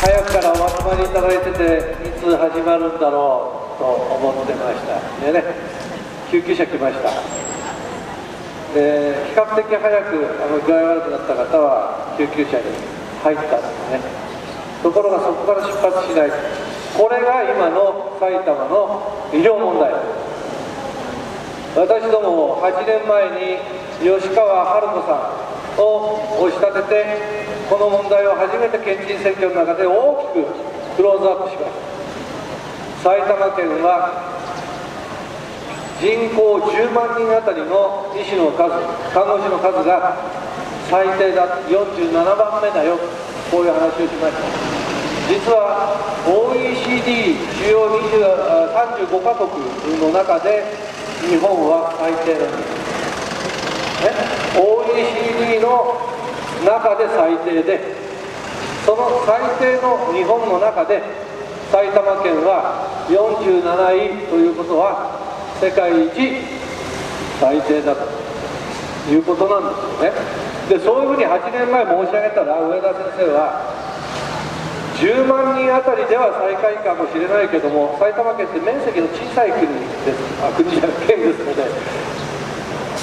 早くからお集まりいただいてて、いつ始まるんだろうと思ってました。でね、救急車来ました。で、比較的早く具合悪くなった方は救急車に入ったんですね。ところがそこから出発しない。これが今の埼玉の医療問題。私ども8年前に吉川春子さんを押し立てて、この問題を初めて県知事選挙の中で大きくクローズアップしました。埼玉県は人口10万人あたりの医師の数、看護師の数が最低だ、47番目だよ、こういう話をしました。実は OECD 主要35カ国の中で日本は最低なんです、ね、OECD の中で最低で、その最低の日本の中で埼玉県は47位ということは世界一最低だということなんですよね。で、そういうふうに8年前申し上げたら、上田先生は10万人あたりでは最下位かもしれないけども、埼玉県って面積の小さい国です、県ですので、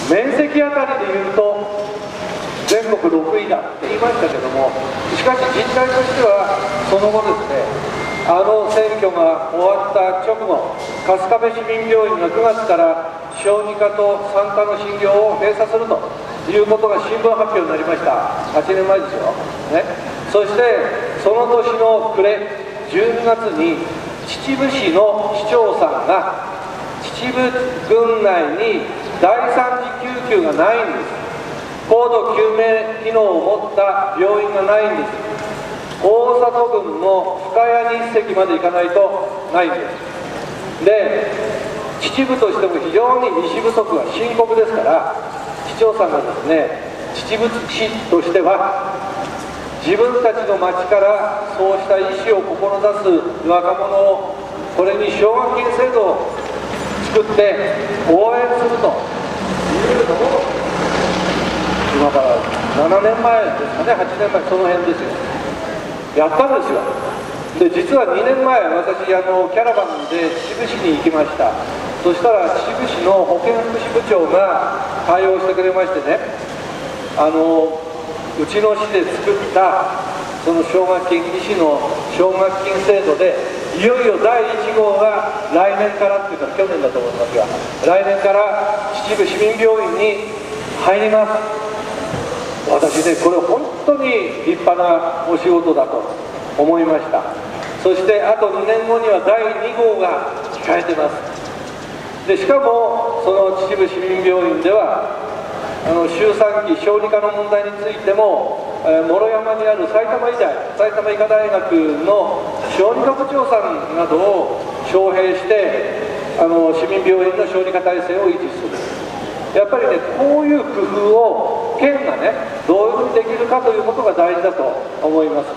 面積あたりでいうと全国6位だって言いましたけども、しかし実態としてはその後ですね、選挙が終わった直後、春日部市民病院が9月から小児科と産科の診療を閉鎖するということが新聞発表になりました。8年前ですよ、ね、そしてその年の暮れ12月に秩父市の市長さんが、秩父郡内に第3次救急がないんです。高度救命機能を持った病院がないんです。大里郡の深谷に1隻まで行かないとないんです。で、秩父としても非常に医師不足が深刻ですから、市長さんがですね、秩父市としては自分たちの町からそうした医師を志す若者を、これに奨学金制度を作って応援するというのを、今から7年前ですかね、8年前、その辺ですよ、やったんですよ。で、実は2年前、私キャラバンで秩父市に行きました。そしたら秩父市の保健福祉部長が対応してくれましてね、うちの市で作ったその奨学金、医師の奨学金制度で、いよいよ第1号が来年からっていうか去年だと思いますが、来年から秩父市民病院に入ります。私ね、これ本当に立派なお仕事だと思いました。そしてあと2年後には第2号が控えてます。で、しかもその秩父市民病院では周産期小児科の問題についても、諸山にある埼玉医科大学の小児科部長さんなどを招聘して市民病院の小児科体制を維持する。やっぱりね、こういう工夫を県がね、どういうふうにできるかということが大事だと思います。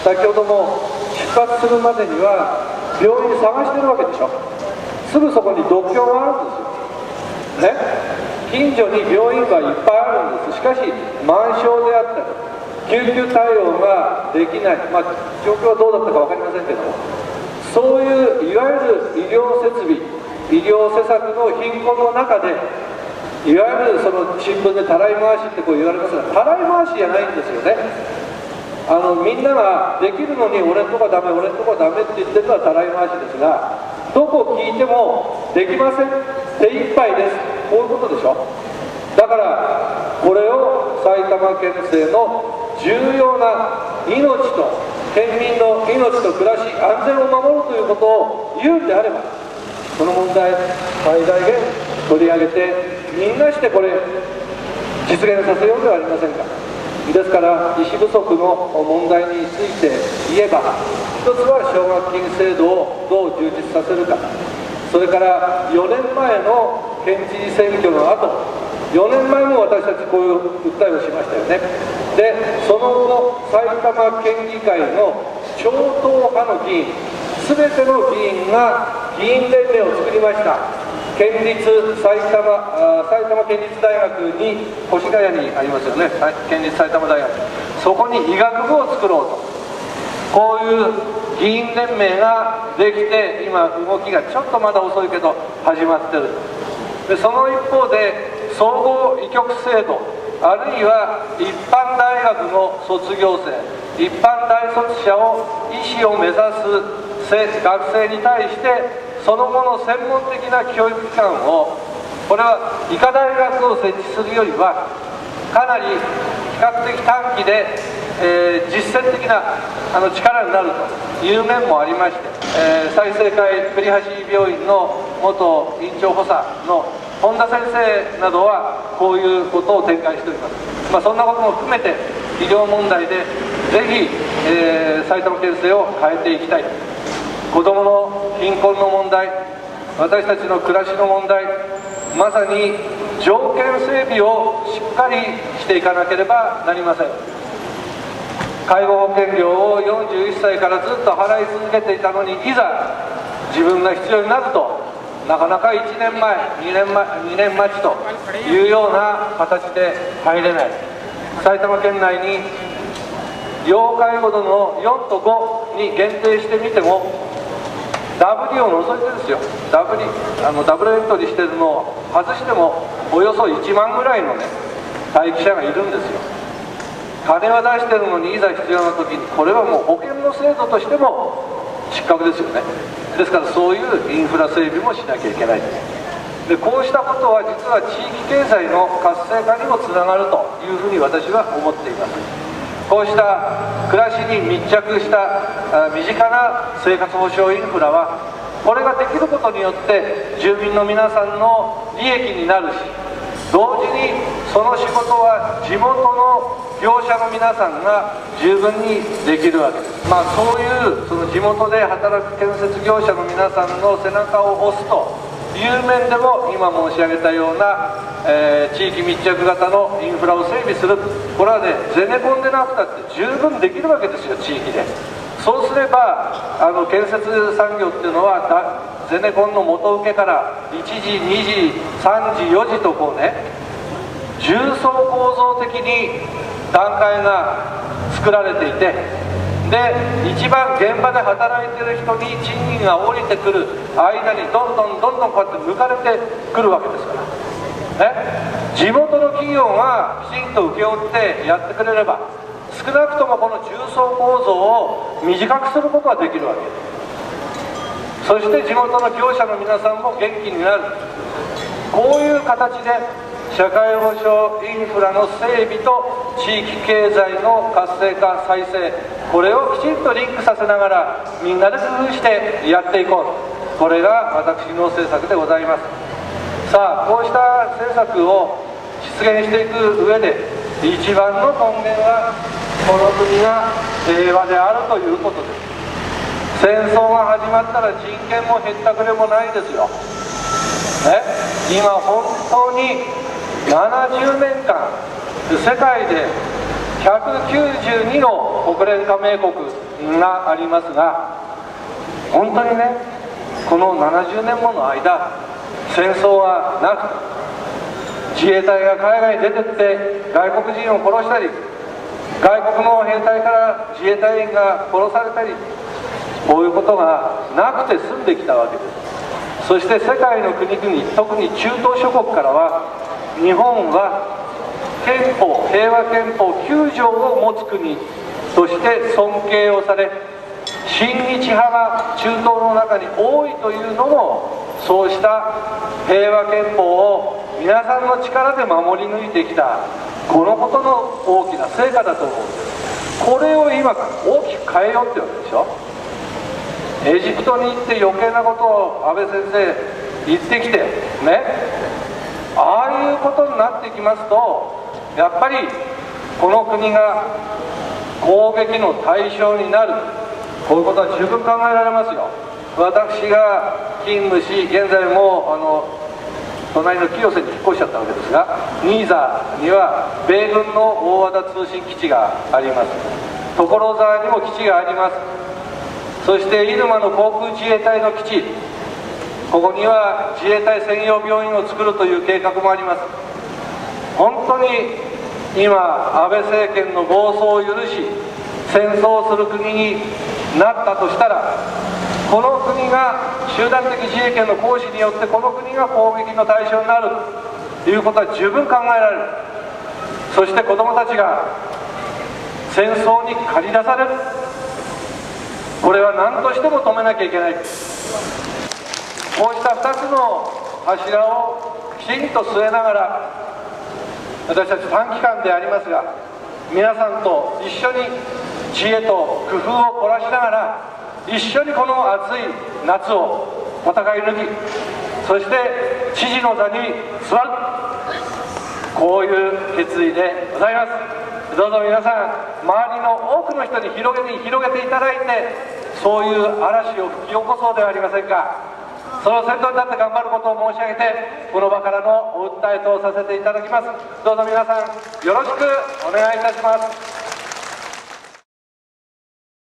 先ほども出発するまでには病院探してるわけでしょ。すぐそこに独協があるんですよね。近所に病院がいっぱいあるんです。しかし満床であったり、救急対応ができない、状況はどうだったか分かりませんけども、そういういわゆる医療設備、医療施策の貧困の中で、いわゆるその新聞でたらい回しってこう言われますが、たらい回しじゃないんですよね。みんなができるのに俺んとこダメ、俺んとこダメって言ってるのはたらい回しですが、どこ聞いてもできません、手一杯です、こういうことでしょ。だからこれを埼玉県政の重要な命と県民の命と暮らし安全を守るということを言うんであれば、この問題最大限取り上げて、みんなしてこれ実現させようではありませんか。ですから医師不足の問題について言えば、一つは奨学金制度をどう充実させるか、それから4年前の県知事選挙の後、4年前も私たちこういう訴えをしましたよね。で、その後埼玉県議会の超党派の議員、全ての議員が議員連盟を作りました。埼玉県立大学に越谷にありますよね、県立埼玉大学、そこに医学部を作ろうと。こういう議員連盟ができて、今動きがちょっとまだ遅いけど始まってる。でその一方で総合医局制度、あるいは一般大学の卒業生、一般大卒者を医師を目指す学生に対してその後の専門的な教育機関を、これは医科大学を設置するよりはかなり比較的短期で、実践的な力になるという面もありまして、済生会栗橋病院の元院長補佐の本田先生などはこういうことを展開しております。そんなことも含めて医療問題でぜひ、埼玉県政を変えていきたい。子どもの貧困の問題、私たちの暮らしの問題、まさに条件整備をしっかりしていかなければなりません。介護保険料を41歳からずっと払い続けていたのに、いざ自分が必要になるとなかなか1年前、2年待ちというような形で入れない。埼玉県内に要介護度の4と5に限定してみても、ダブリを除いてですよ、ダブルエントリーしてるのを外してもおよそ1万ぐらいのね待機者がいるんですよ。金は出してるのに、いざ必要な時に、これはもう保険の制度としても失格ですよね。ですからそういうインフラ整備もしなきゃいけない。でこうしたことは実は地域経済の活性化にもつながるというふうに私は思っています。こうした暮らしに密着した身近な生活保障インフラは、これができることによって住民の皆さんの利益になるし、同時にその仕事は地元の業者の皆さんが十分にできるわけです。そういうその地元で働く建設業者の皆さんの背中を押すという面でも、今申し上げたような、地域密着型のインフラを整備する、これはね、ゼネコンでなくたって十分できるわけですよ、地域で。そうすれば建設産業っていうのはゼネコンの元請けから1時2時3時4時とこうね、重層構造的に段階が作られていて、で一番現場で働いてる人に賃金が下りてくる間にどんどんこうやって抜かれてくるわけですからね。地元の企業がきちんと請け負ってやってくれれば、少なくともこの重層構造を短くすることができるわけです。そして地元の業者の皆さんも元気になる。こういう形で社会保障インフラの整備と地域経済の活性化再生、これをきちんとリンクさせながらみんなで工夫してやっていこう、これが私の政策でございます。さあ、こうした政策を実現していく上で一番の根源は、この国が平和であるということです。戦争が始まったら人権もへったくれもないですよ、今本当に70年間世界で192の国連加盟国がありますが、本当にね、この70年もの間戦争はなく、自衛隊が海外に出てって外国人を殺したり、外国の兵隊から自衛隊員が殺されたり、こういうことがなくて済んできたわけです。そして世界の国々、特に中東諸国からは、日本は憲法、平和憲法9条を持つ国として尊敬をされ、親日派が中東の中に多いというのも、そうした平和憲法を皆さんの力で守り抜いてきた、このことの大きな成果だと思うんです。これを今大きく変えようってわけでしょ。エジプトに行って余計なことを安倍先生言ってきてね、ああいうことになってきますと、やっぱりこの国が攻撃の対象になる、こういうことは十分考えられますよ。私が勤務し、現在も隣の清瀬に引っ越しちゃったわけですが、新座には米軍の大和田通信基地があります。所沢にも基地があります。そして入間の航空自衛隊の基地、ここには自衛隊専用病院を作るという計画もあります。本当に今安倍政権の暴走を許し、戦争する国になったとしたら、この国が集団的自衛権の行使によってこの国が攻撃の対象になるということは十分考えられる。そして子どもたちが戦争に駆り出される、これは何としても止めなきゃいけない。こうした2つの柱をきちんと据えながら、私たち短期間でありますが、皆さんと一緒に知恵と工夫を凝らしながら、一緒にこの暑い夏を戦い抜き、そして知事の座に座る、こういう決意でございます。どうぞ皆さん、周りの多くの人に広げていただいて、そういう嵐を吹き起こそうではありませんか。その先頭に立って頑張ることを申し上げて、この場からのお訴えとさせていただきます。どうぞ皆さんよろしくお願いいたします。